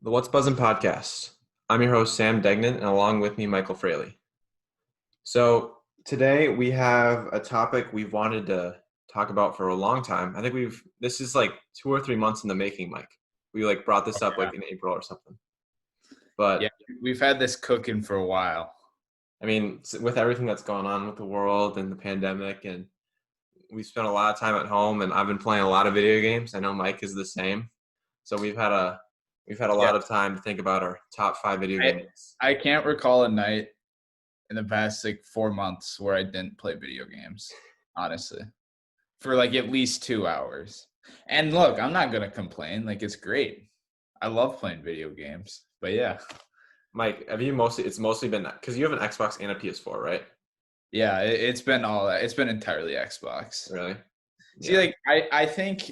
The What's Buzzin' podcast. I'm your host, Sam Degnan, and along with me, Michael Fraley. So today we have a topic we've wanted to talk about for a long time. I think this is like 2 or 3 months in the making, Mike. We brought this up in April or something. But yeah, we've had this cooking for a while. I mean, with everything that's gone on with the world and the pandemic, and we spent a lot of time at home, and I've been playing a lot of video games. I know Mike is the same. So we've had a lot of time to think about our top 5 video games. I can't recall a night in the past 4 months where I didn't play video games, honestly, for at least 2 hours. And look, I'm not gonna complain. It's great. I love playing video games. But yeah. Mike, it's mostly been because you have an Xbox and a PS4, right? Yeah, it's been all that. It's been entirely Xbox. Really? See, I think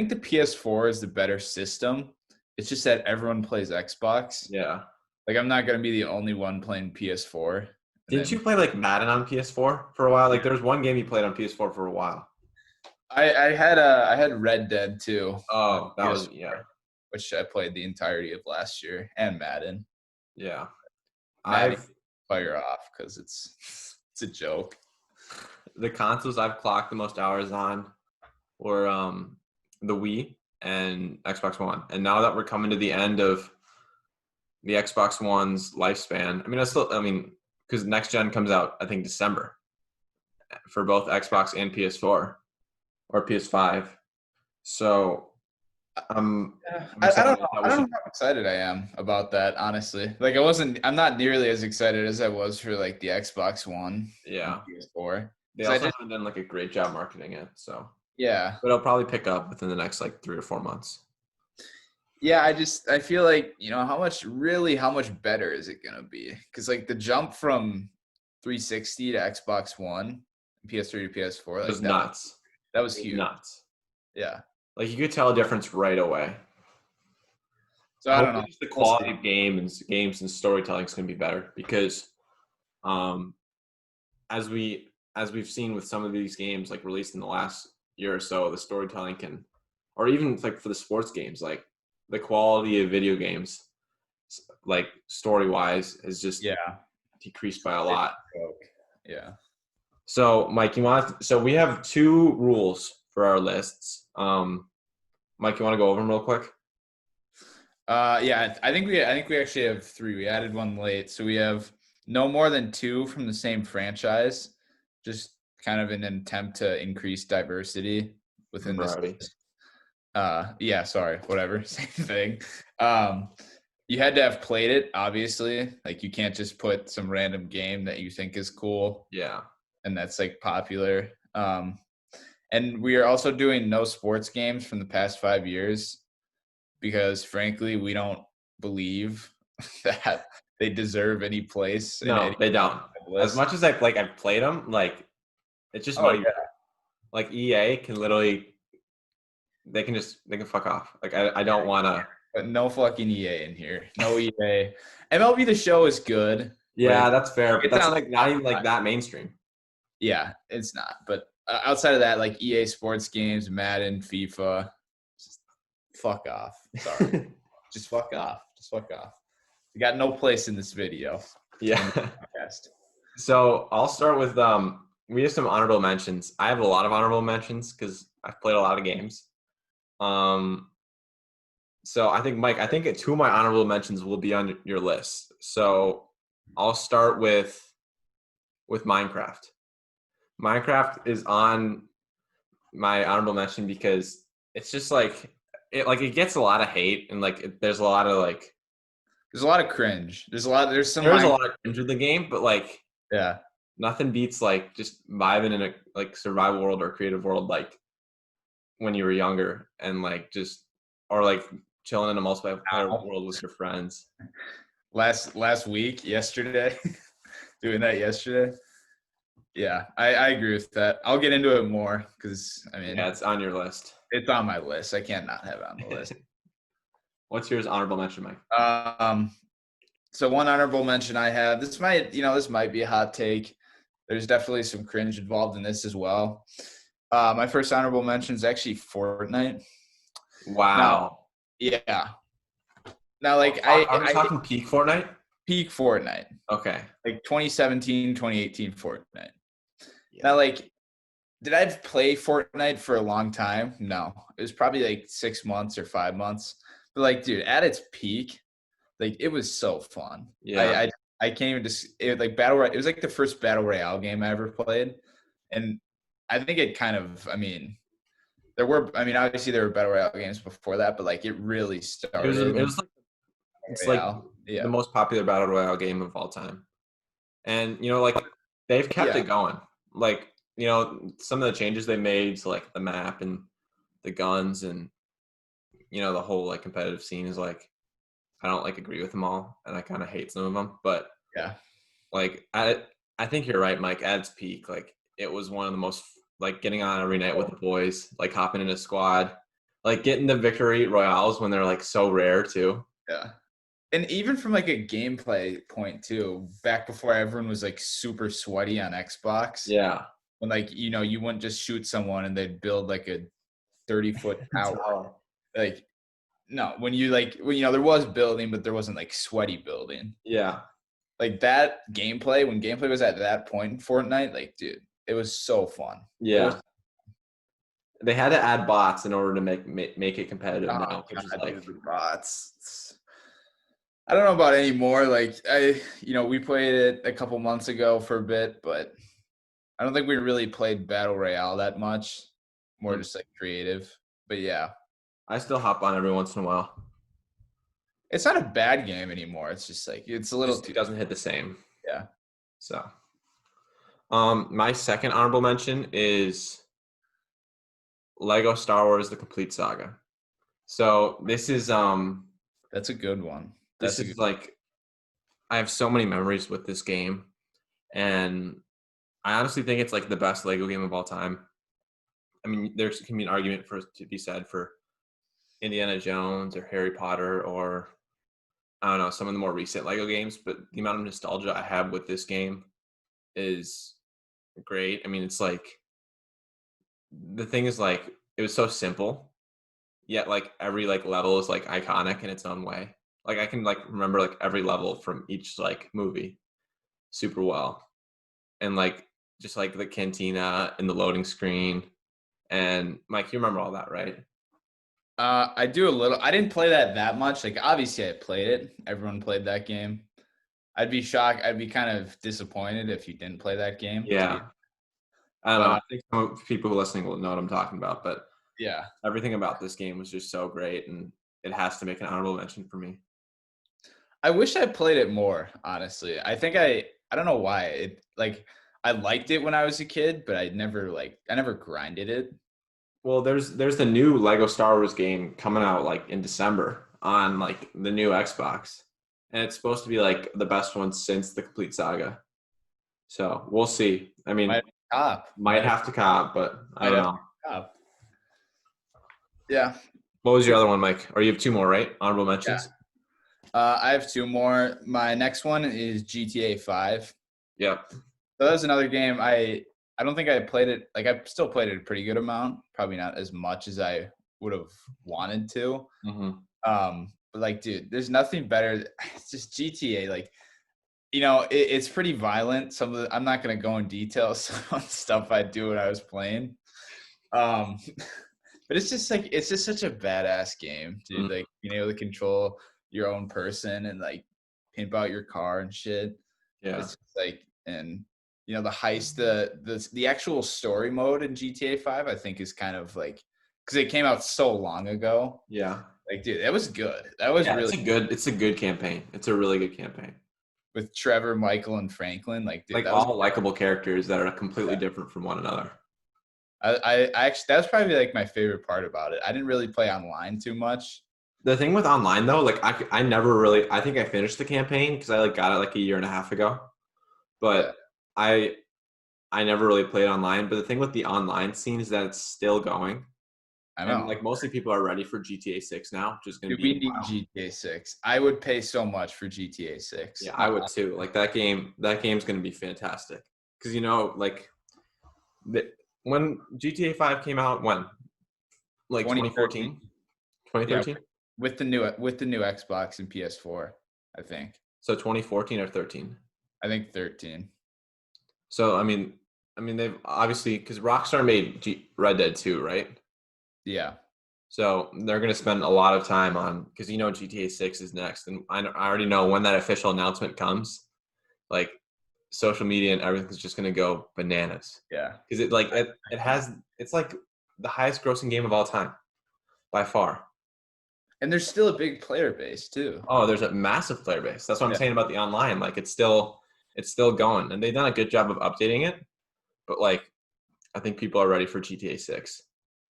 the PS4 is the better system. It's just that everyone plays Xbox. Yeah. I'm not gonna be the only one playing PS4. Didn't you play Madden on PS4 for a while? There was one game you played on PS4 for a while. I had Red Dead too. Oh, that was which I played the entirety of last year, and Madden. Yeah. Madden, fire off because it's a joke. The consoles I've clocked the most hours on were the Wii and Xbox One. And now that we're coming to the end of the Xbox One's lifespan, because next gen comes out, I think, December for both Xbox and PS4 or PS5. So I don't know how excited I am about that, honestly. I'm not nearly as excited as I was for the Xbox One. Yeah. PS4. They also haven't done a great job marketing it, so. Yeah. But it'll probably pick up within the next 3 or 4 months. Yeah, I feel how much better is it going to be? Because the jump from 360 to Xbox One, PS3 to PS4, it was nuts. That was huge. Nuts. Yeah. You could tell a difference right away. So I don't know. The quality of games and storytelling is going to be better because as we've seen with some of these games released in the last year or so, the storytelling or even for the sports games, the quality of video games, story-wise, is just decreased by a lot. Yeah. So, Mike, so we have 2 rules for our lists. Mike, you want to go over them real quick? Yeah, I think we actually have 3. We added one late, so we have no more than 2 from the same franchise, just kind of in an attempt to increase diversity within this. Yeah, sorry, whatever, same thing. You had to have played it, obviously. You can't just put some random game that you think is cool. Yeah. And that's popular. And we are also doing no sports games from the past 5 years because, frankly, we don't believe that they deserve any place. No, they don't. As much as I've played them, it's just EA can literally, they can fuck off. I don't want to. But no fucking EA in here. No EA. MLB The Show is good. Yeah, that's fair. But that's not even that mainstream. Yeah, it's not. But outside of that, EA Sports games, Madden, FIFA, just fuck off. Sorry. Just fuck off. You got no place in this video. Yeah. So I'll start with we have some honorable mentions. I have a lot of honorable mentions because I've played a lot of games. So I think, Mike, 2 of my honorable mentions will be on your list. So I'll start with Minecraft. Minecraft is on my honorable mention because it's just it gets a lot of hate and there's a lot of there's a lot of cringe. There's a lot of cringe with the game, but yeah, nothing beats just vibing in a survival world or creative world when you were younger and chilling in a multiplayer world with your friends. Last week, yesterday, doing that yesterday. Yeah, I agree with that. I'll get into it more because it's on your list. It's on my list. I can't not have it on the list. What's yours honorable mention, Mike? So one honorable mention I have. This might be a hot take. There's definitely some cringe involved in this as well. My first honorable mention is actually Fortnite. Wow. Now, yeah. Now, like, Are we talking peak Fortnite? peak Fortnite. Okay. Like 2017, 2018 Fortnite. Yeah. Now, like, did I play Fortnite for a long time? No. It was probably like 6 months or 5 months. But like, dude, at its peak, like it was so fun. Yeah. I can't even just it like battle. It was like the first battle royale game I ever played, and I think it kind of. I mean, obviously there were battle royale games before that, but like it really started. It was like it's like the most popular battle royale game of all time, and like they've kept it going. Like some of the changes they made to like the map and the guns and the whole like competitive scene is like I don't like agree with them all, and I kind of hate some of them, but yeah. Like I think you're right, Mike. At its peak, like it was one of the most like getting on every night with the boys, like hopping in a squad, like getting the victory royales when they're like so rare too. Yeah. And even from like a gameplay point too, back before everyone was like super sweaty on Xbox. Yeah. When like, you wouldn't just shoot someone and they'd build like a 30-foot tower. Like, no, when there was building, but there wasn't like sweaty building. Yeah. Like that gameplay, when gameplay was at that point in Fortnite, like, dude, it was so fun. Yeah. They had to add bots in order to make it competitive now. Which is like dude, bots. I don't know about anymore. Like we played it a couple months ago for a bit, but I don't think we really played Battle Royale that much. More just like creative. But yeah. I still hop on every once in a while. It's not a bad game anymore. It's just like it's a little it doesn't hit the same. Yeah. So my second honorable mention is Lego Star Wars The Complete Saga. So this is that's a good one. This is like I have so many memories with this game, and I honestly think it's like the best Lego game of all time. I mean, there can be an argument to be said for Indiana Jones or Harry Potter or I don't know, some of the more recent Lego games, but the amount of nostalgia I have with this game is great. I mean, it's like the thing is like it was so simple, yet like every like level is like iconic in its own way. Like I can like remember like every level from each like movie super well. And like just like the cantina and the loading screen. And Mike, you remember all that, right? I do a little. I didn't play that much. Like obviously I played it. Everyone played that game. I'd be shocked. I'd be kind of disappointed if you didn't play that game. Yeah. I don't know. I think some people who are listening will know what I'm talking about, but yeah, everything about this game was just so great, and it has to make an honorable mention for me. I wish I played it more, honestly. I think I don't know why. I liked it when I was a kid, but I never grinded it. Well, there's the new Lego Star Wars game coming out like in December on like the new Xbox. And it's supposed to be like the best one since the Complete Saga. So we'll see. I mean, might have to cop, but I don't know. Yeah. What was your other one, Mike? Or you have two more, right? Honorable mentions? Yeah. I have two more. My next one is GTA 5. Yep. So that was another game. I don't think I played it. Like I still played it a pretty good amount. Probably not as much as I would have wanted to. Mm-hmm. But like, dude, there's nothing better. It's just GTA. Like, it's pretty violent. I'm not gonna go in details on stuff I do when I was playing. But it's just such a badass game, dude. Mm-hmm. Like being able to control your own person and like pimp out your car and shit. Yeah. It's just like, and the heist, the actual story mode in GTA 5, I think is kind of like, because it came out so long ago. Yeah. Like, dude, that was good. That was really good. It's a good campaign. It's a really good campaign. With Trevor, Michael, and Franklin, like, dude, like all likable characters that are completely different from one another. I actually, that's probably like my favorite part about it. I didn't really play online too much. The thing with online though, like I never really, I think I finished the campaign because I like got it like a year and a half ago, but I never really played online. But the thing with the online scene is that it's still going. I know. And like mostly people are ready for GTA 6 now, which is going to be. We need GTA 6. I would pay so much for GTA 6. Yeah, I would too. Like that game's going to be fantastic because like when GTA 5 came out, when like 2014, 2013. with the new Xbox and PS4, I think. So 2014 or 13? I think 13. So I mean they've obviously because Rockstar made Red Dead 2, right? Yeah. So they're going to spend a lot of time on because GTA 6 is next, and I already know when that official announcement comes. Like social media and everything's just going to go bananas. Yeah. Because it's like the highest grossing game of all time by far. And there's still a big player base too. Oh, there's a massive player base. That's what I'm saying about the online. Like it's still going, and they've done a good job of updating it. But like, I think people are ready for GTA 6.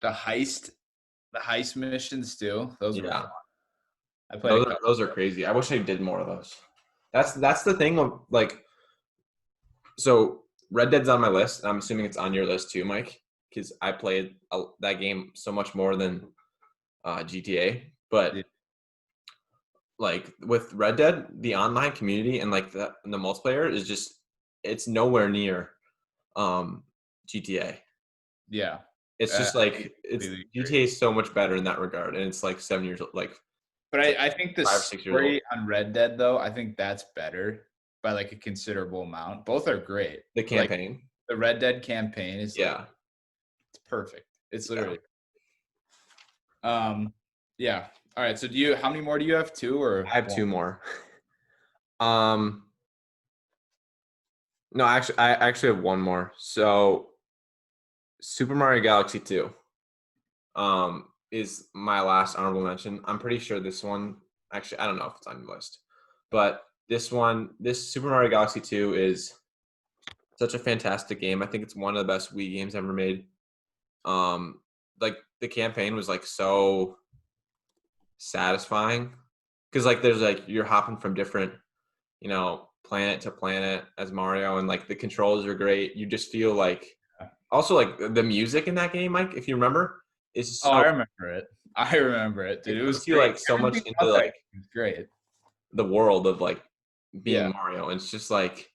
The heist missions too. Those were fun. I played those are crazy. I wish they did more of those. That's the thing of like. So Red Dead's on my list, and I'm assuming it's on your list too, Mike, because I played that game so much more than GTA. But like with Red Dead, the online community and like the multiplayer is just it's nowhere near GTA. Yeah. It's just like GTA is so much better in that regard, and it's like 7 years like. But I think the story on Red Dead though, I think that's better by like a considerable amount. Both are great. The campaign, like, the Red Dead campaign is it's perfect. It's literally. Yeah. All right. So how many more do you have? 2 or? I have 2 more. No, actually, I actually have 1 more. So, Super Mario Galaxy 2, is my last honorable mention. I'm pretty sure this one. Actually, I don't know if it's on your list, but this Super Mario Galaxy 2 is such a fantastic game. I think it's one of the best Wii games ever made. Like the campaign was like so satisfying because like there's like you're hopping from different planet to planet as Mario, and like the controls are great. You just feel like also like the music in that game, Mike, if you remember, is so, I remember it, dude. It was you like so much into like great the world of like being Mario, and it's just like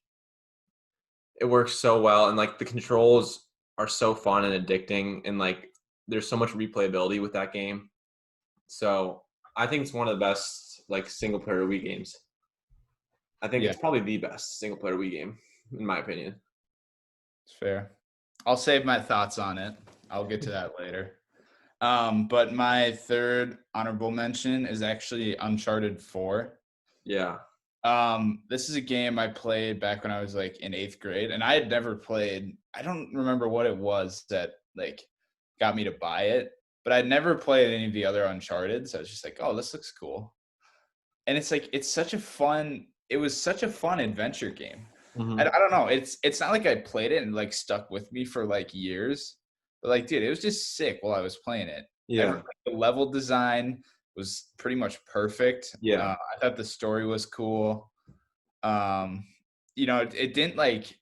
it works so well, and like the controls are so fun and addicting, and like there's so much replayability with that game. So I think it's one of the best like single player Wii games. I think it's probably the best single player Wii game, in my opinion. It's fair. I'll save my thoughts on it. I'll get to that later. But my third honorable mention is actually Uncharted 4. Yeah. This is a game I played back when I was like in 8th grade, and I had never played. I don't remember what it was that like got me to buy it, but I'd never played any of the other Uncharted. So I was just like, oh, this looks cool. And it's like, it was such a fun adventure game. Mm-hmm. I don't know. It's not like I played it and like stuck with me for like years, but like, dude, it was just sick while I was playing it. Yeah. The level design was pretty much perfect. Yeah. I thought the story was cool. It didn't like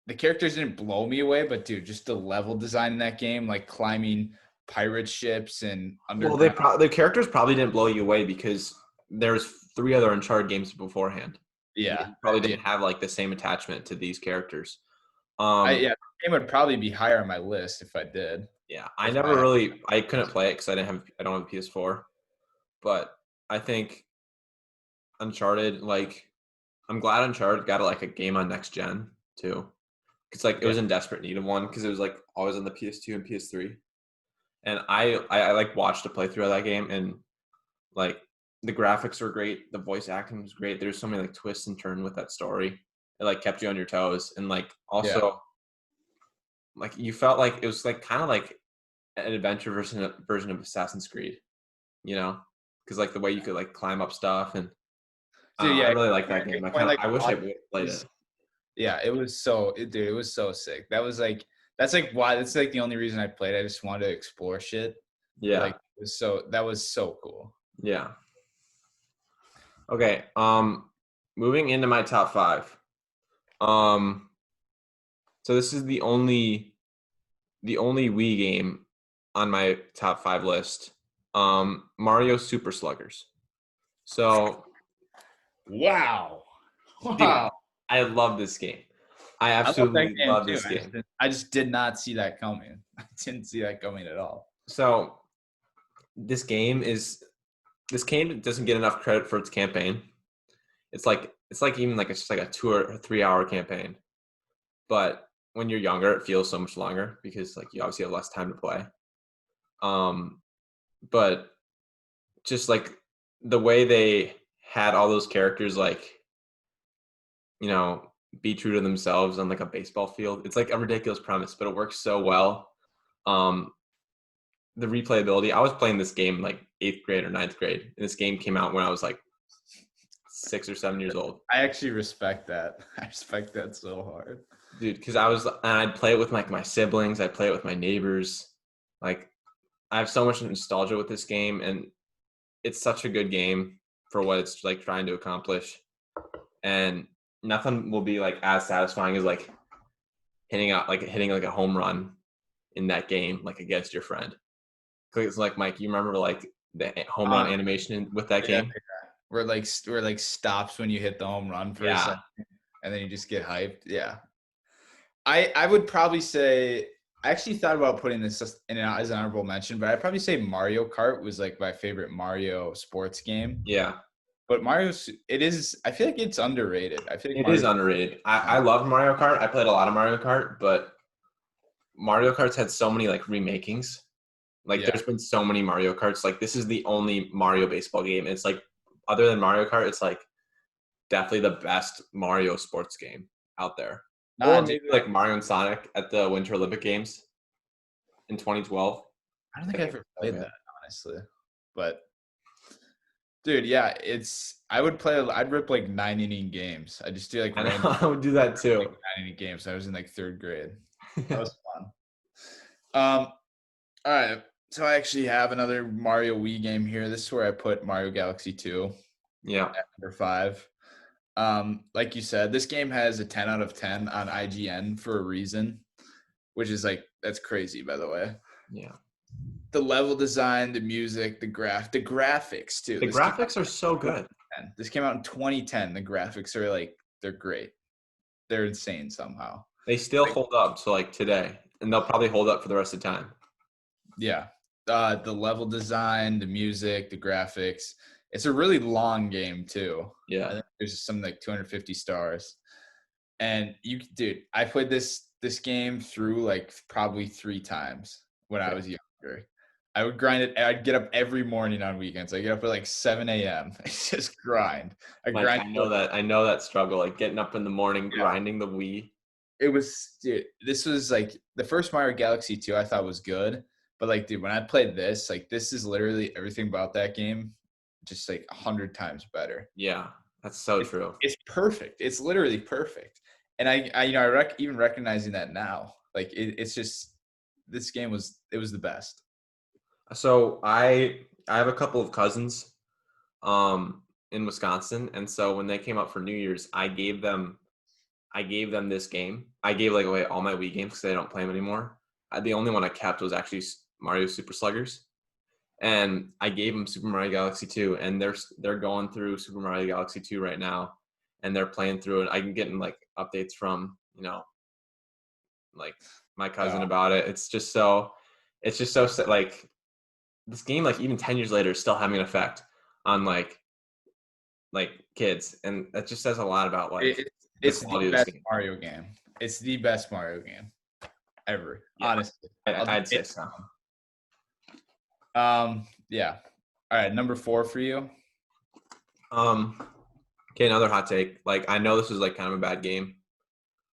the characters didn't blow me away, but dude, just the level design in that game, like climbing pirate ships and underground. Well, the characters probably didn't blow you away because there's 3 other Uncharted games beforehand. Yeah, you probably didn't have like the same attachment to these characters. The game would probably be higher on my list if I did. Yeah, I couldn't play it because I don't have a PS4, but I think Uncharted, like, I'm glad Uncharted got like a game on next gen too, because like it was in desperate need of one because it was like always on the PS2 and PS3, and I like watched a playthrough of that game, and like the graphics were great, the voice acting was great. There's so many like twists and turns with that story. It like kept you on your toes, and like also like you felt like it was like kind of like an adventure version of Assassin's Creed, because like the way you could like climb up stuff, and I really like that game. I wish I would have played it. Yeah, it was it was so sick. That's like the only reason I played. I just wanted to explore shit. Yeah, like that was so cool. Yeah. Okay. Moving into my top 5. So this is the only Wii game on my top 5 list. Mario Super Sluggers. So. Wow. Dude, I love this game. I absolutely love this game. I just did not see that coming. I didn't see that coming at all. So this game is this game doesn't get enough credit for its campaign. It's like even like it's just like a 2 or 3 hour campaign. But when you're younger, it feels so much longer because like you obviously have less time to play. But just like the way they had all those characters like, be true to themselves on like a baseball field. It's like a ridiculous premise, but it works so well. The replayability. I was playing this game like 8th grade or 9th grade, and this game came out when I was like 6 or 7 years old. I actually respect that. I respect that so hard, dude. Because I'd play it with like my siblings. I'd play it with my neighbors. Like, I have so much nostalgia with this game, and it's such a good game for what it's like trying to accomplish. And nothing will be like as satisfying as like hitting like a home run in that game, like against your friend. It's like, Mike, you remember like the home run animation with that game? Where like stops when you hit the home run for a second, and then you just get hyped. Yeah, I would probably say I actually thought about putting this in as an honorable mention, but I'd probably say Mario Kart was like my favorite Mario sports game. Yeah. But I feel like it's underrated. I feel like it is underrated. I love Mario Kart. I played a lot of Mario Kart, but Mario Kart's had so many like remakings. Like there's been so many Mario Karts. Like this is the only Mario baseball game. It's like, other than Mario Kart, it's like definitely the best Mario sports game out there. Or maybe like Mario and Sonic at the Winter Olympic Games in 2012. I don't think I ever played that, honestly. But dude, yeah, I'd rip like 9-inning games. I just do like I would do that too. Like 9-inning games. I was in like 3rd grade. That was fun. All right. So I actually have another Mario Wii game here. This is where I put Mario Galaxy 2. Yeah. At number 5. Like you said, this game has a 10 out of 10 on IGN for a reason, which is like, that's crazy, by the way. Yeah. The level design, the music, the graphics too. The graphics are so good. This came out in 2010. The graphics are like, they're great. They're insane somehow. They still hold up to like today, and they'll probably hold up for the rest of the time. Yeah. The level design, the music, the graphics. It's a really long game too. Yeah. I think there's something like 250 stars. And I played this game through like probably 3 times when I was younger. I would grind it. I'd get up every morning on weekends. I get up at like 7 a.m. It's just grind. I know that struggle, like getting up in the morning, grinding the Wii. This was like the first Mario Galaxy 2 I thought was good. But like, dude, when I played this, like this is literally everything about that game, just like 100 times better. Yeah, that's so true. It's perfect. It's literally perfect. And I even recognizing that now, like it's just, this game was the best. So I have a couple of cousins in Wisconsin, and so when they came up for New Year's, I gave them this game. I gave like away all my Wii games because they don't play them anymore. The only one I kept was actually Mario Super Sluggers, and I gave them Super Mario Galaxy 2, and they're going through Super Mario Galaxy 2 right now, and they're playing through it. I can get like updates from like my cousin about it. It's just so like, this game, like even 10 years later, is still having an effect on like kids, and that just says a lot about like it's the best Mario game. It's the best Mario game ever. Yeah, honestly, I'd say so. Yeah. All right, number 4 for you. Okay, another hot take. Like, I know this is like kind of a bad game,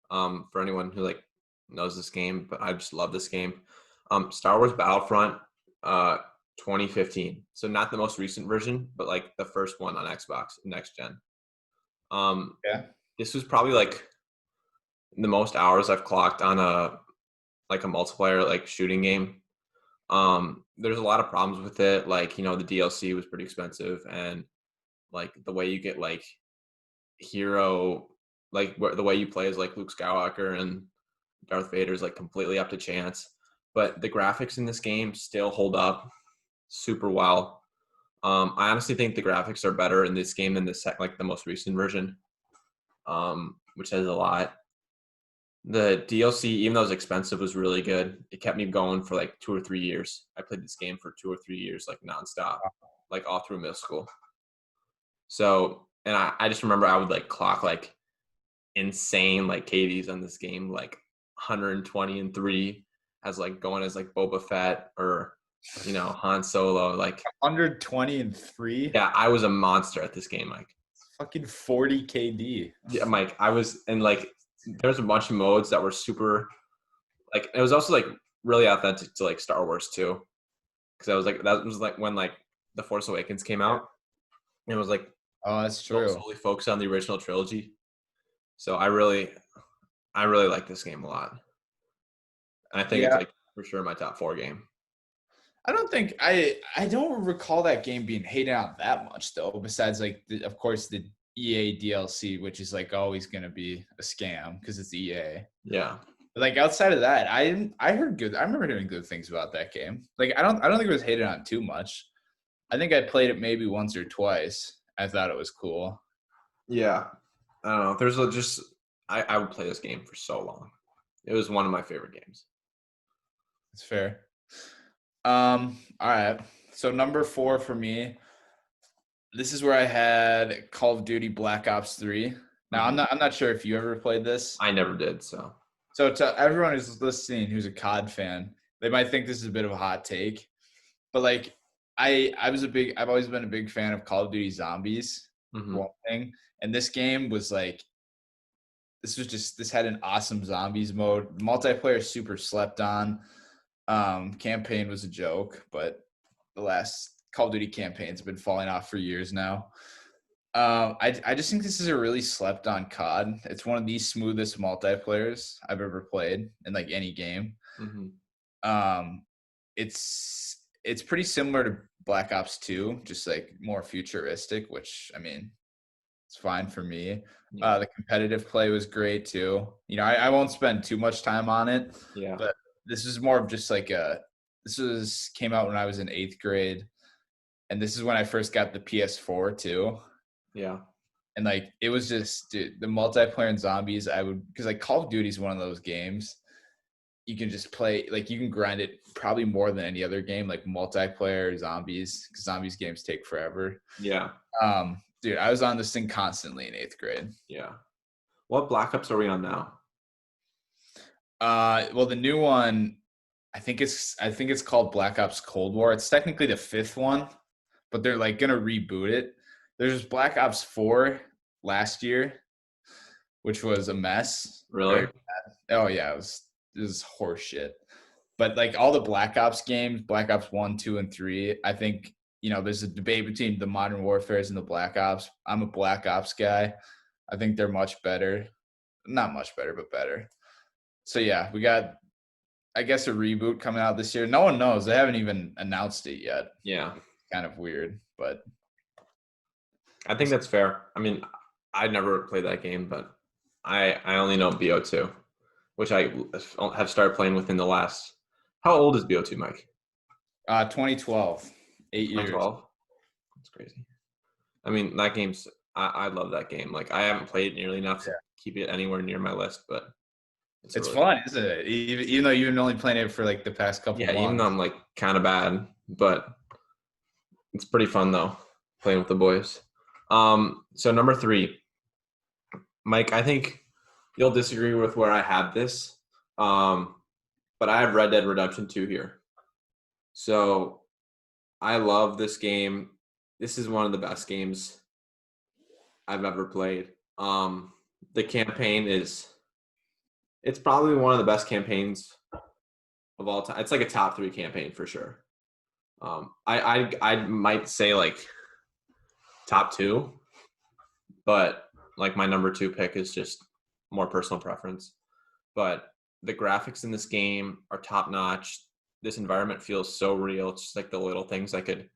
for anyone who like knows this game, but I just love this game. Star Wars Battlefront, 2015. So not the most recent version, but like the first one on Xbox next gen. This was probably like the most hours I've clocked on a multiplayer like shooting game. There's a lot of problems with it. Like, the DLC was pretty expensive, and like the way you get like hero, like the way you play is like Luke Skywalker and Darth Vader is like completely up to chance. But the graphics in this game still hold up super well. I honestly think the graphics are better in this game than the most recent version, which says a lot. The DLC, even though it was expensive, was really good. It kept me going for like 2 or 3 years. I played this game for 2 or 3 years, like nonstop. like all through middle school. So, and I just remember I would like clock like insane like KDs on this game, like 120-3 as like going as like Boba Fett or Han Solo. Like 120-3. yeah, I was a monster at this game, Mike. Fucking 40 KD. Yeah, Mike. I was, and like there's a bunch of modes that were super. Like it was also like really authentic to like Star Wars too, because that was like when like The Force Awakens came out, and it was like oh, that's true. Solely focused on the original trilogy. So I really like this game a lot. And I think it's like for sure my top 4 game. I don't think I don't recall that game being hated on that much though. Besides like of course the EA DLC, which is like always going to be a scam because it's EA. Yeah. But like outside of that, I heard good. I remember hearing good things about that game. Like I don't think it was hated on too much. I think I played it maybe once or twice. I thought it was cool. Yeah. I don't know. There's just I would play this game for so long. It was one of my favorite games. That's fair. All right. So number 4 for me. This is where I had Call of Duty Black Ops 3. Now I'm not sure if you ever played this. I never did, so. So to everyone who's listening who's a COD fan, they might think this is a bit of a hot take. But like I've always been a big fan of Call of Duty Zombies, one thing. And this game was like this had an awesome zombies mode. Multiplayer super slept on. Campaign was a joke, but the last Call of Duty campaign's been falling off for years now. I just think this is a really slept on COD. It's one of the smoothest multiplayers I've ever played in like any game. It's pretty similar to Black Ops 2, just like more futuristic, which I mean, it's fine for me. Yeah. The competitive play was great too. I won't spend too much time on it. Yeah. But this is more of just like came out when I was in 8th grade. And this is when I first got the PS4 too. Yeah. And like, it was just the multiplayer and zombies. because like Call of Duty is one of those games you can just play, like you can grind it probably more than any other game, like multiplayer zombies, because zombies games take forever. Yeah. Dude, I was on this thing constantly in 8th grade. Yeah. What Black Ops are we on now? Well, the new one, I think it's called Black Ops Cold War. It's technically the 5th one, but they're like gonna reboot it. There's Black Ops 4 last year, which was a mess. Really? Oh yeah, it was horse shit. But like all the Black Ops games, Black Ops 1, 2, and 3, I think, there's a debate between the Modern Warfares and the Black Ops. I'm a Black Ops guy. I think they're much better. Not much better, but better. So yeah, we got, I guess, a reboot coming out this year. No one knows. They haven't even announced it yet. Yeah. Kind of weird, but I think that's fair. I mean, I never played that game, but I only know BO2, which I have started playing within the last. How old is BO2, Mike? 2012. 8 years. 2012. That's crazy. I mean, that game's. I love that game. Like, I haven't played it nearly enough to keep it anywhere near my list, but it's really fun, isn't it? Even though you've been only playing it for like the past couple. Yeah, even though I'm like kind of bad, but it's pretty fun though, playing with the boys. So number 3, Mike, I think you'll disagree with where I have this, but I have Red Dead Redemption 2 here. So I love this game. This is one of the best games I've ever played. The campaign it's probably one of the best campaigns of all time. It's like a top 3 campaign for sure. I might say like top 2, but like my number 2 pick is just more personal preference. But the graphics in this game are top notch. This environment feels so real. It's just like the little things I could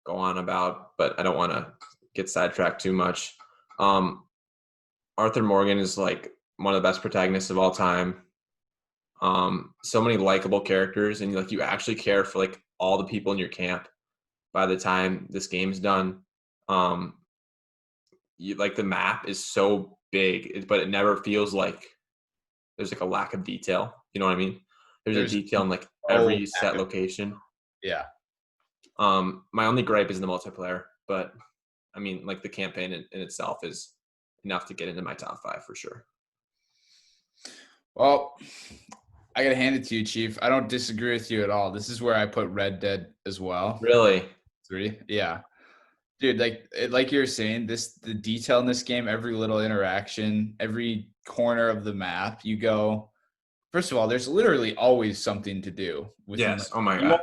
go on about, but I don't want to get sidetracked too much. Arthur Morgan is like one of the best protagonists of all time. So many likable characters, and like you actually care for like all the people in your camp by the time this game's done. Like the map is so big, but it never feels like there's like a lack of detail. You know what I mean? There's a detail in like every set location. Yeah. My only gripe is the multiplayer, but I mean, like the campaign in itself is enough to get into my top 5 for sure. Well, I gotta hand it to you, Chief. I don't disagree with you at all. This is where I put Red Dead as well. Really? 3, yeah. Dude, like you were saying, the detail in this game, every little interaction, every corner of the map you go. First of all, there's literally always something to do within. Yes. Oh my god.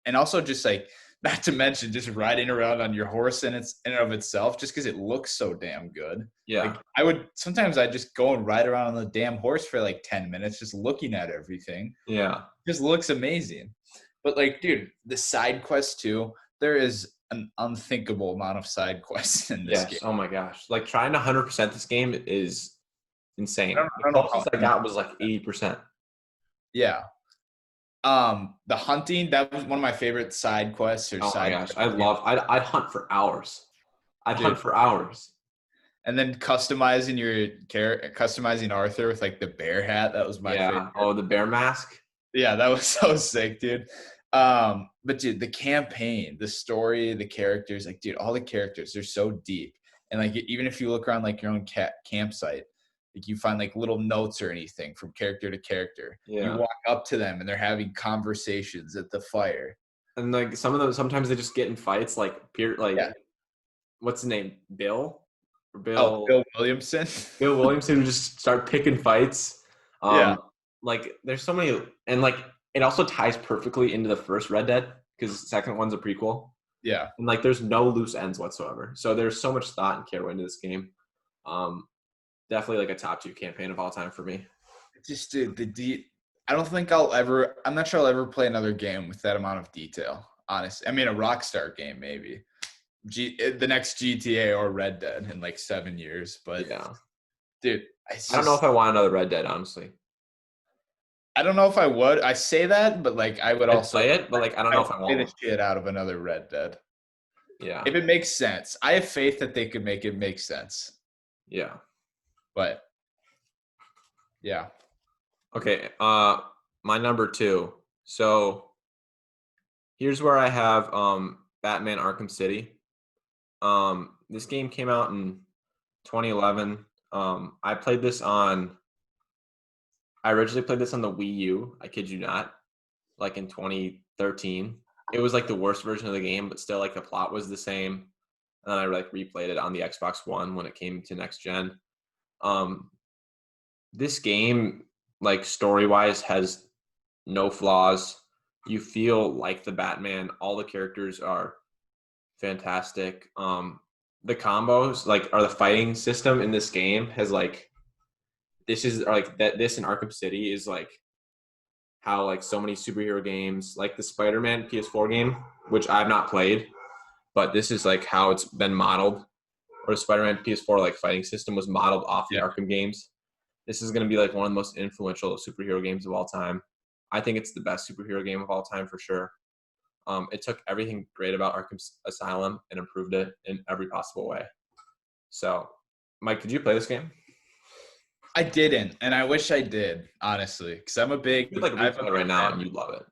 And also just like, not to mention just riding around on your horse in and of itself, just because it looks so damn good. Yeah. Like sometimes I just go and ride around on the damn horse for like 10 minutes, just looking at everything. Yeah. It just looks amazing. But like, dude, the side quests too, there is an unthinkable amount of side quests in this game. Oh my gosh. Like trying to 100% this game is insane. I don't know The closest I got was like 80%. Yeah. The hunting, that was one of my favorite side quests or side. Oh my gosh, I'd hunt for hours. Hunt for hours. And then customizing Arthur with like the bear hat, that was my favorite. Oh, the bear mask. Yeah, that was so sick, dude. But dude, the campaign, the story, the characters, like dude, all the characters, they're so deep. And like even if you look around like your own campsite, like you find like little notes or anything from character to character. Yeah. You walk up to them and they're having conversations at the fire. And like some of them, sometimes they just get in fights. Like what's his name? Bill Williamson. Bill Williamson would just start picking fights. Like there's so many, and like it also ties perfectly into the first Red Dead because the second one's a prequel. Yeah. And like there's no loose ends whatsoever. So there's so much thought and care went into this game. Definitely like a top 2 campaign of all time for me. Just I don't think I'm not sure I'll ever play another game with that amount of detail, honestly. I mean, a Rockstar game, maybe. The next GTA or Red Dead in like 7 years. But yeah. Dude, I don't know if I want another Red Dead, honestly. I don't know if I would. I say that, but like I would also play it, but like I don't know if I want play the shit out of another Red Dead. Yeah. If it makes sense. I have faith that they could make it make sense. Yeah. But yeah. Okay. My number 2. So here's where I have Batman Arkham City. This game came out in 2011. I originally played this on the Wii U. I kid you not. Like in 2013. It was like the worst version of the game, but still like the plot was the same. And then I like replayed it on the Xbox One when it came to next gen. This game, like story-wise, has no flaws. You feel like the Batman. All the characters are fantastic. The combos, like, or the fighting system in this game has like, this in Arkham City is like how like so many superhero games, like the Spider-Man PS4 game, which I've not played, but this is like how it's been modeled. Or the Spider-Man PS4 like fighting system was modeled off the Arkham games. This is going to be like one of the most influential superhero games of all time. I think it's the best superhero game of all time for sure. It took everything great about Arkham Asylum and improved it in every possible way. So, Mike, did you play this game? I didn't, and I wish I did, honestly, because I'm a big. You'd like replay it right now, and you'd love it.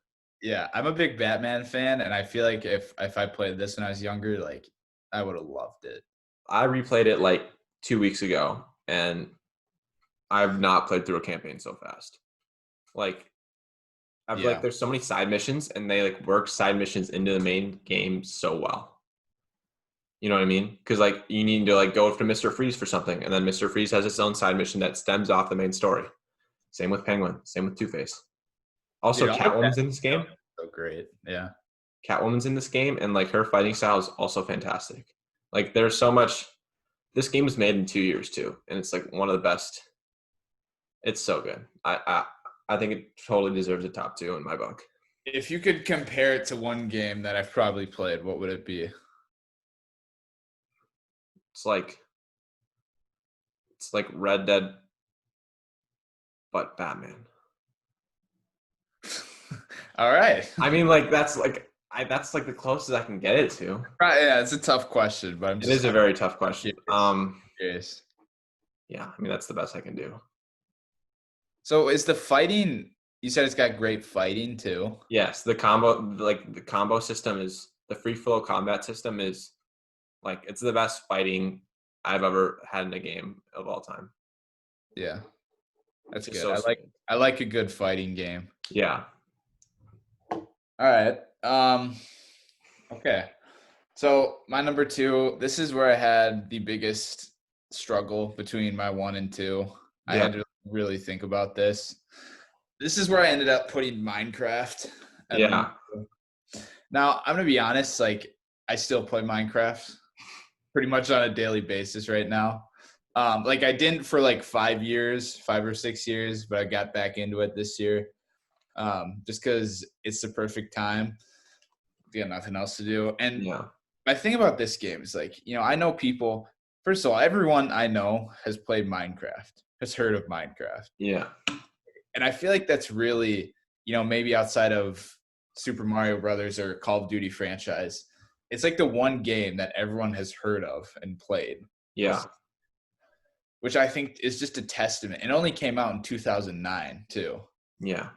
Yeah, I'm a big Batman fan, and I feel like if I played this when I was younger, like I would have loved it. I replayed it like 2 weeks ago, and I've not played through a campaign so fast. Like, I feel like there's so many side missions, and they like work side missions into the main game so well. You know what I mean? Because like you need to like go to Mr. Freeze for something, and then Mr. Freeze has its own side mission that stems off the main story. Same with Penguin. Same with Two-Face. Also, Catwoman's in this game. So great, yeah. Catwoman's in this game, and like her fighting style is also fantastic. Like there's so much. This game was made in 2 years too, and it's like one of the best. It's so good. I think it totally deserves a top 2 in my book. If you could compare it to one game that I've probably played, what would it be? It's like Red Dead, but Batman. All right. I mean, like that's like the closest I can get it to. Right. Yeah, it's a tough question, but it is a very tough question. Yes. Yeah, I mean that's the best I can do. So is the fighting You said it's got great fighting too. Yes, the combo system is the free flow combat system is like it's the best fighting I've ever had in a game of all time. Yeah, that's It's just good. so smooth. I like a good fighting game. Yeah. All right. Okay. So my number 2, this is where I had the biggest struggle between my 1 and 2. I had Yeah. to really think about this. This is where I ended up putting Minecraft at number Yeah. 2. Now, I'm going to be honest, like I still play Minecraft pretty much on a daily basis right now. Like I didn't for like 5 years, 5 or 6 years, but I got back into it this year. Just because it's the perfect time. You got nothing else to do. And Yeah. my thing about this game is like, I know people, first of all, everyone I know has played Minecraft, has heard of Minecraft. Yeah. And I feel like that's really, maybe outside of Super Mario Brothers or Call of Duty franchise, it's like the one game that everyone has heard of and played. Yeah. Which I think is just a testament. It only came out in 2009 too. Yeah.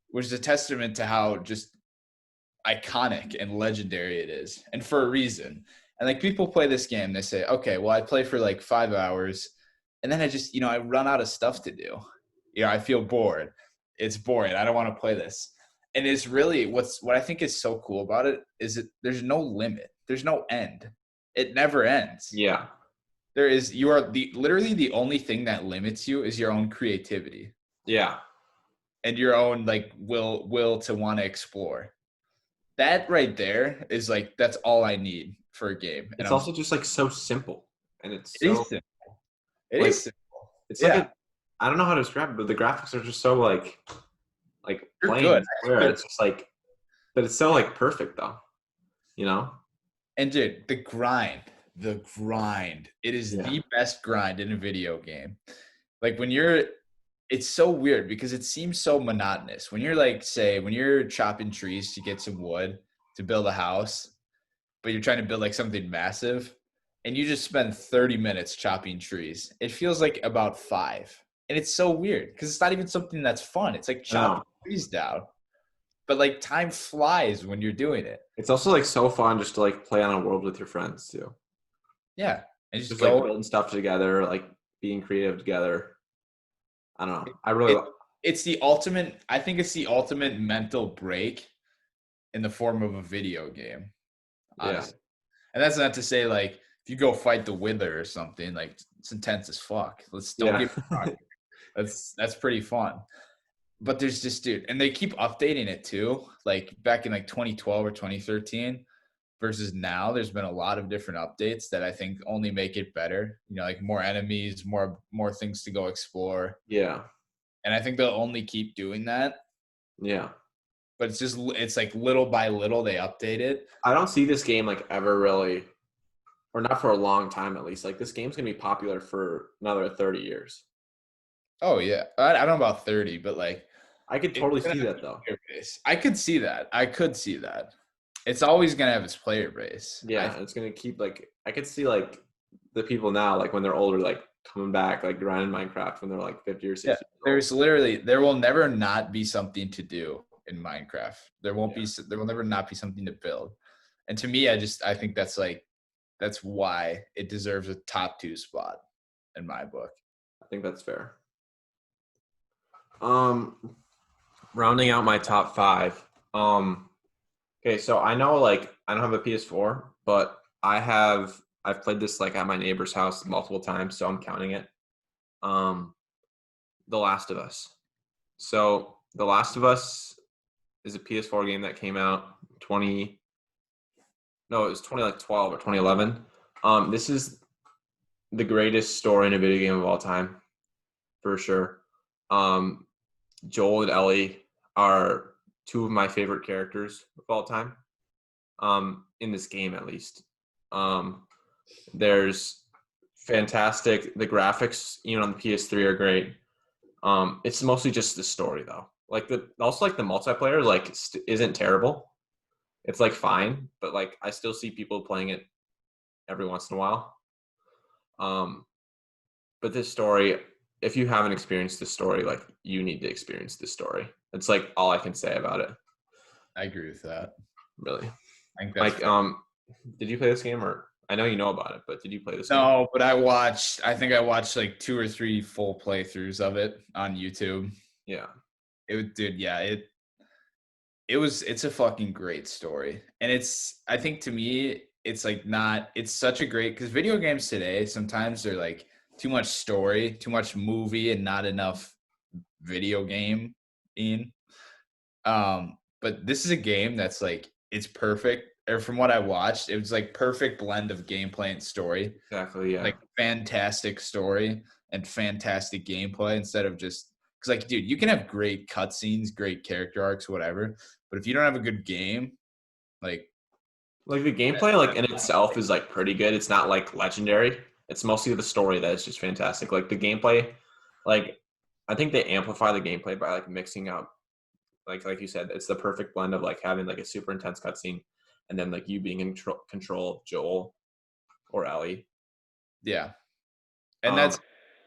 Which is a testament to how just iconic and legendary it is, and for a reason. And like people play this game, they say, okay, well, I play for like 5 hours, and then I just, I run out of stuff to do. I feel bored. It's boring. I don't want to play this. And it's really what I think is so cool about it is that there's no limit. There's no end. It never ends. Yeah. You are literally the only thing that limits you is your own creativity. Yeah. And your own like will to want to explore. That right there is like that's all I need for a game. And It's also just like so simple, and it's it is so simple. It like, is simple. It's Yeah. like I don't know how to describe it, but the graphics are just so like They're plain. good. It's just like, but it's so like perfect though, And dude, the grind. It is Yeah. the best grind in a video game. Like it's so weird because it seems so monotonous. When you're like, say, when you're chopping trees to get some wood to build a house, but you're trying to build like something massive, and you just spend 30 minutes chopping trees. It feels like about 5. And it's so weird because it's not even something that's fun. It's like chopping trees down. But like time flies when you're doing it. It's also like so fun just to like play on a world with your friends too. Yeah. And just like building stuff together, like being creative together. I don't know. I think it's the ultimate mental break in the form of a video game. Honestly. Yeah. And that's not to say like if you go fight the Wither or something, like it's intense as fuck. Don't get me wrong. That's pretty fun. But there's just, dude, and they keep updating it too. Like back in like 2012 or 2013 versus now, there's been a lot of different updates that I think only make it better. Like more enemies, more things to go explore. Yeah. And I think they'll only keep doing that. Yeah. But it's like little by little they update it. I don't see this game like ever really, or not for a long time at least. Like this game's gonna be popular for another 30 years. Oh yeah, I don't know about 30, but like I could totally see that though. I could see that. It's always gonna have its player base. Yeah, it's gonna keep like I could see like the people now like when they're older like coming back like grinding Minecraft when they're like 50 or 60. Yeah, there will never not be something to do in Minecraft. There will never not be something to build. And to me, I think that's why it deserves a top 2 spot in my book. I think that's fair. Rounding out my top 5. Okay, so I know like I don't have a PS4, but I've played this like at my neighbor's house multiple times, so I'm counting it. The Last of Us. So The Last of Us is a PS4 game that came out it was 2012 or 2011. This is the greatest story in a video game of all time, for sure. Joel and Ellie are 2 of my favorite characters of all time. In this game, at least. There's fantastic. The graphics, even on the PS3, are great. It's mostly just the story, though. Like the multiplayer, like isn't terrible. It's like fine, but like I still see people playing it every once in a while. But this story if you haven't experienced this story, like you need to experience this story. It's like all I can say about it. I agree with that. Really. I think that's like, did you play this game, or I know you know about it, but did you play this game? No, but I think I watched like 2 or 3 full playthroughs of it on YouTube. Yeah. It's a fucking great story. And I think to me, it's like it's such a great, because video games today, sometimes they're like too much story, too much movie, and not enough video game in. But this is a game that's like, it's perfect. Or from what I watched, it was like perfect blend of gameplay and story. Exactly. Yeah. Like fantastic story and fantastic gameplay instead of just because like, dude, you can have great cutscenes, great character arcs, whatever, but if you don't have a good game, like the gameplay, like in itself, is like pretty good. It's not like legendary. It's mostly the story that is just fantastic. Like the gameplay, like I think they amplify the gameplay by like mixing up, like you said, it's the perfect blend of like having like a super intense cutscene, and then like you being in control of Joel or Ellie. yeah. And that's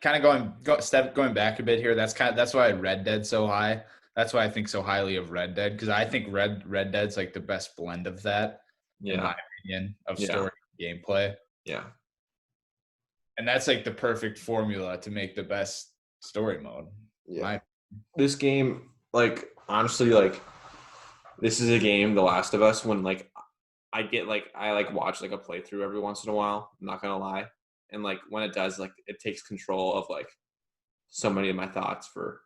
kind of going back a bit here. That's why Red Dead's so high. That's why I think so highly of Red Dead, because I think Red Dead's like the best blend of that, in my opinion, of story and gameplay. Yeah. And that's like the perfect formula to make the best story mode. Yeah. This game, like honestly, like this is a game, The Last of Us, when like I watch like a playthrough every once in a while. I'm not gonna lie. And like when it does, like it takes control of like so many of my thoughts for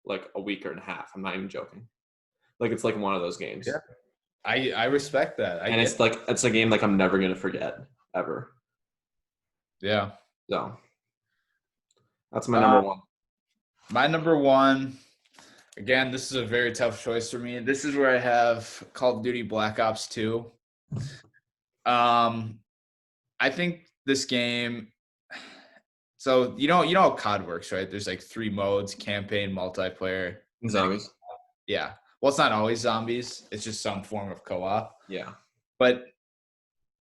like a week or and a half. I'm not even joking. Like it's like one of those games. Yeah. I respect that. It's a game like I'm never gonna forget ever. Yeah. So that's my number one. My number one, again, this is a very tough choice for me. This is where I have Call of Duty Black Ops 2. I think this game, so you know how COD works, right? There's like 3 modes: campaign, multiplayer, and zombies. Yeah. Well, it's not always zombies. It's just some form of co-op. Yeah. But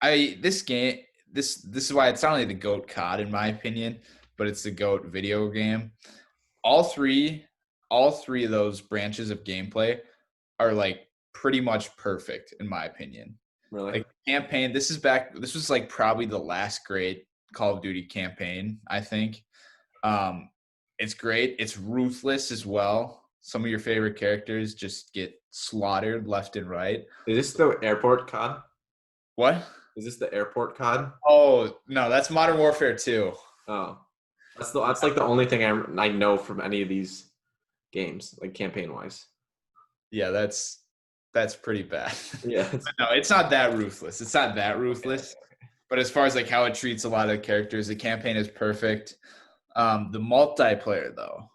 this game, this is why it's not only the GOAT COD in my opinion, but it's the GOAT video game. All three of those branches of gameplay are like pretty much perfect in my opinion. Really? Like campaign, this was like probably the last great Call of Duty campaign, I think. It's great. It's ruthless as well. Some of your favorite characters just get slaughtered left and right. Is this the airport COD? What? Is this the airport COD? Oh, no, that's Modern Warfare 2. Oh. That's like the only thing I know from any of these games, like campaign-wise. Yeah, that's pretty bad. Yeah. No, it's not that ruthless. It's not that ruthless. But as far as like how it treats a lot of characters, the campaign is perfect. The multiplayer, though.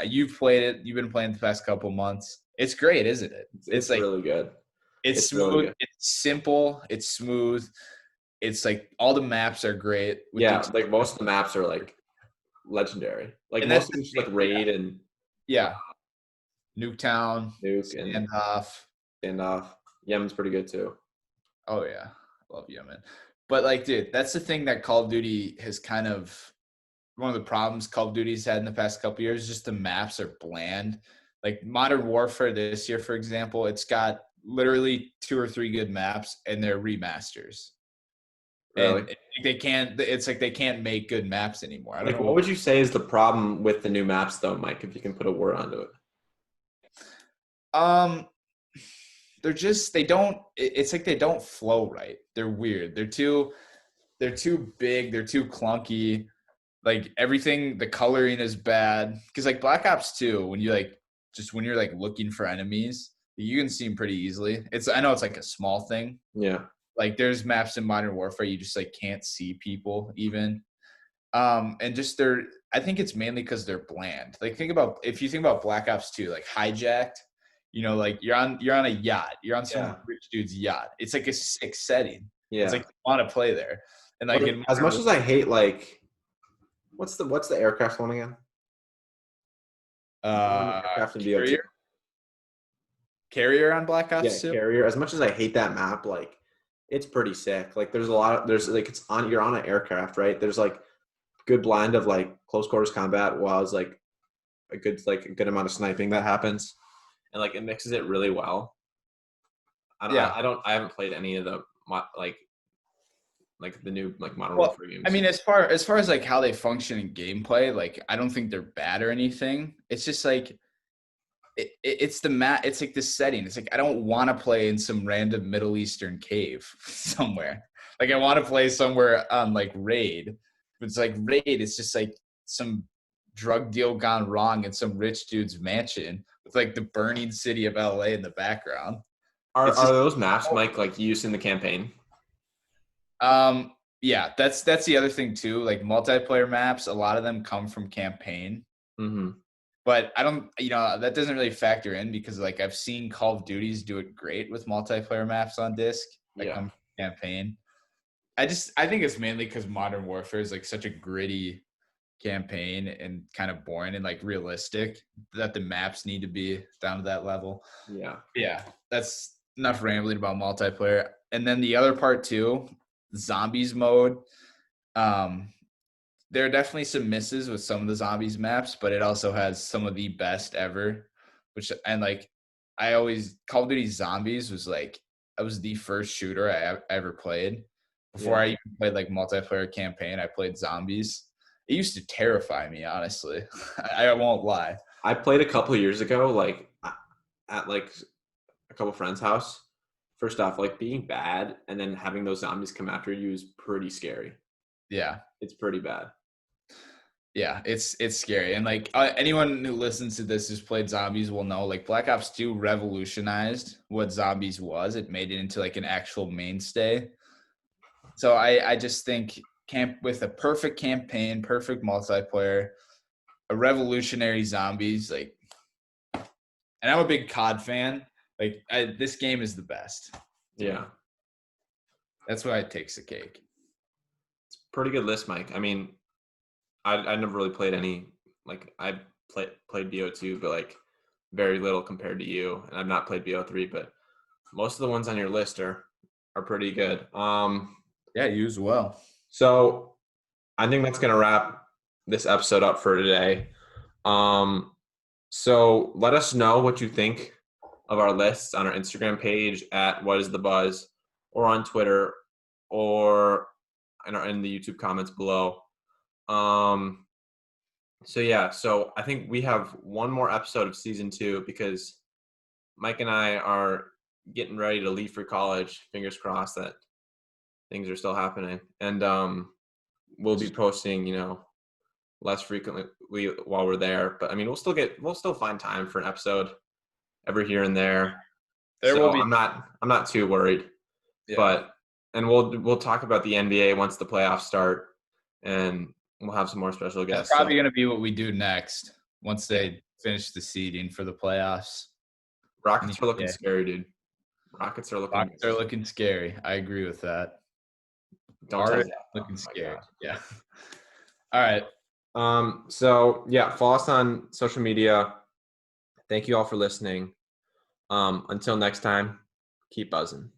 You've played it. You've been playing the past couple months. It's great, isn't it? It's like really good. It's smooth. Really good. It's simple. It's smooth. It's like all the maps are great. Yeah, like most of the maps are like legendary. Like most of them just like raid and Nuketown, Standoff. Yemen's pretty good too. Oh yeah, I love Yemen. But like, dude, that's the thing that Call of Duty has kind of, one of the problems Call of Duty's had in the past couple of years, just the maps are bland. Like Modern Warfare this year, for example, it's got literally 2 or 3 good maps and they're remasters. Really? And it's like they can't make good maps anymore. I don't know. What would you say is the problem with the new maps though, Mike, if you can put a word onto it? It's like they don't flow right. They're weird. They're too big, they're too clunky. Like everything, the coloring is bad. Because like Black Ops 2, when you're like looking for enemies, you can see them pretty easily. I know it's like a small thing. Yeah. Like there's maps in Modern Warfare you just like can't see people even. And just I think it's mainly because they're bland. Like if you think about Black Ops 2, like Hijacked, you know, like you're on a yacht. You're on some rich dude's yacht. It's like a sick setting. Yeah. It's like you want to play there. And like as much as I hate like what's the aircraft one again? Carrier on Black Ops 2? Carrier. As much as I hate that map, like it's pretty sick. Like you're on an aircraft, right? There's like good blend of like close quarters combat while it's like a good amount of sniping that happens, and like it mixes it really well. I haven't played any of the like the new like Modern Well, Warfare I games. mean, as far as like how they function in gameplay, like I don't think they're bad or anything. It's just like it's the it's like this setting. It's like I don't want to play in some random Middle Eastern cave somewhere. Like I want to play somewhere on like Raid. But it's like Raid, it's just like some drug deal gone wrong in some rich dude's mansion with like the burning city of LA in the background. Are It's just those maps, Mike, like used in the campaign? yeah, that's the other thing too. Like multiplayer maps, a lot of them come from campaign. Mm-hmm. But I don't, that doesn't really factor in because like I've seen Call of Duties do it great with multiplayer maps on disc that Yeah. come from campaign. I think it's mainly because Modern Warfare is like such a gritty campaign and kind of boring and like realistic that the maps need to be down to that level. Yeah. Yeah, that's enough rambling about multiplayer. And then the other part too, zombies mode. There are definitely some misses with some of the zombies maps, but it also has some of the best ever. Call of Duty Zombies was like I was the first shooter I ever played. Before I even played like multiplayer campaign, I played zombies. It used to terrify me, honestly. I won't lie. I played a couple of years ago, like at like a couple friends' house. First off, like being bad and then having those zombies come after you is pretty scary. Yeah. It's pretty bad. Yeah, it's scary. And like anyone who listens to this who's played zombies will know like Black Ops 2 revolutionized what zombies was. It made it into like an actual mainstay. So I just think with a perfect campaign, perfect multiplayer, a revolutionary zombies, like, and I'm a big COD fan. Like this game is the best. Yeah. That's why it takes the cake. It's a pretty good list, Mike. I mean, I never really played any, like I played BO2, but like very little compared to you. And I've not played BO3, but most of the ones on your list are pretty good. Yeah, you as well. So I think that's gonna wrap this episode up for today. So let us know what you think of our lists on our Instagram page at What Is the Buzz, or on Twitter, or in the YouTube comments below. So I think we have one more episode of season 2 because Mike and I are getting ready to leave for college. Fingers crossed that things are still happening, and we'll be posting, less frequently while we're there. But I mean, we'll still find time for an episode every here and there. I'm not too worried. Yeah. And we'll talk about the NBA once the playoffs start, and we'll have some more special guests. That's probably going to be what we do next once they finish the seeding for the playoffs. Rockets are looking scary, dude. Rockets are looking scary. I agree with that. Don't tell that. Looking scary. Yeah. All right. So yeah, follow us on social media. Thank you all for listening. Until next time, keep buzzing.